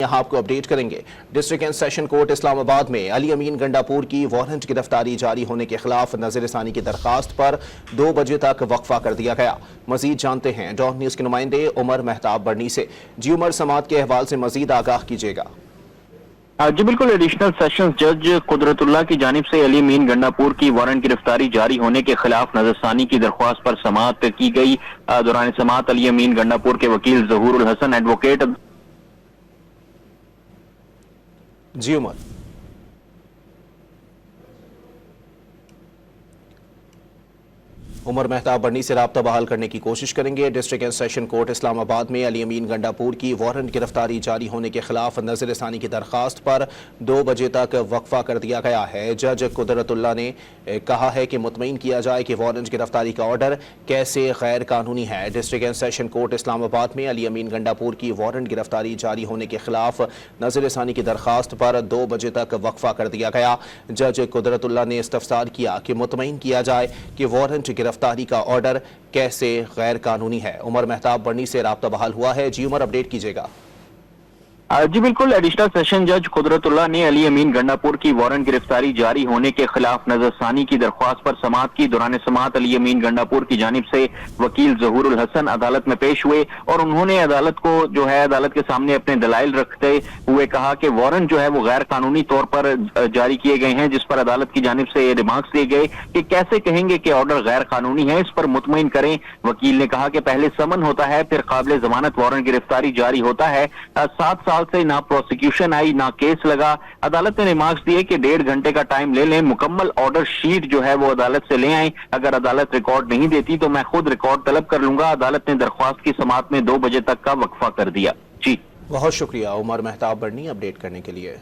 یہاں آپ کو اپڈیٹ کریں گے۔ ڈسٹرکٹ اینڈ سیشن کورٹ اسلام آباد میں علی امین گنڈاپور کی وارنٹ گرفتاری جاری ہونے کے خلاف نظر ثانی کی درخواست پر 2 بجے تک وقفہ کر دیا گیا۔ مزید جانتے ہیں ڈان نیوز کے نمائندے عمر مہتاب برنی سے۔ جی عمر، سماعت کے احوال سے مزید آگاہ کیجیے گا۔ جی بالکل، ایڈیشنل سیشنز جج قدرت اللہ کی جانب سے علی امین گنڈاپور کی وارنٹ گرفتاری جاری ہونے کے خلاف نظر ثانی کی درخواست پر سماعت کی گئی۔ دوران سماعت علی امین گنڈاپور کے وکیل ظہور الحسن ایڈوکیٹ جی عمر، عمر مہتاب برنی سے رابطہ بحال کرنے کی کوشش کریں گے۔ ڈسٹرکٹ اینڈ سیشن کورٹ اسلام آباد میں علی امین گنڈاپور کی وارنٹ گرفتاری جاری ہونے کے خلاف نظر ثانی کی درخواست پر 2 بجے تک وقفہ کر دیا گیا ہے۔ جج قدرت اللہ نے کہا ہے کہ مطمئن کیا جائے کہ وارنٹ گرفتاری کا آرڈر کیسے غیر قانونی ہے۔ ڈسٹرکٹ اینڈ سیشن کورٹ اسلام آباد میں علی امین گنڈاپور کی وارنٹ گرفتاری جاری ہونے کے خلاف نظر ثانی کی درخواست پر 2 بجے تک وقفہ کر دیا گیا۔ جج قدرت اللہ نے استفسار کیا کہ مطمئن کیا جائے کہ وارنٹ گرفتاری کا آرڈر کیسے غیر قانونی ہے۔ عمر مہتاب برنی سے رابطہ بحال ہوا ہے۔ جی عمر، اپڈیٹ کیجیے گا۔ جی بالکل، ایڈیشنل سیشن جج قدرت اللہ نے علی امین گنڈاپور کی وارنٹ گرفتاری جاری ہونے کے خلاف نظر ثانی کی درخواست پر سماعت کی۔ دوران سماعت علی امین گنڈاپور کی جانب سے وکیل ظہور الحسن عدالت میں پیش ہوئے اور انہوں نے عدالت کو عدالت کے سامنے اپنے دلائل رکھتے ہوئے کہا کہ وارنٹ وہ غیر قانونی طور پر جاری کیے گئے ہیں، جس پر عدالت کی جانب سے ریمارکس دیے گئے کہ کیسے کہیں گے کہ آرڈر غیر قانونی ہے، اس پر مطمئن کریں۔ وکیل نے کہا کہ پہلے سمن ہوتا ہے، پھر قابل ضمانت وارنٹ گرفتاری جاری ہوتا ہے۔ 7 سال سے نہ پروسیکیوشن آئی نہ کیس لگا۔ عدالت نے ریمارکس دیے کہ 1.5 گھنٹے کا ٹائم لے لیں، مکمل آرڈر شیٹ وہ عدالت سے لے آئیں۔ اگر عدالت ریکارڈ نہیں دیتی تو میں خود ریکارڈ طلب کر لوں گا۔ عدالت نے درخواست کی سماعت میں 2 بجے تک کا وقفہ کر دیا۔ جی بہت شکریہ عمر مہتاب برنی اپڈیٹ کرنے کے لیے۔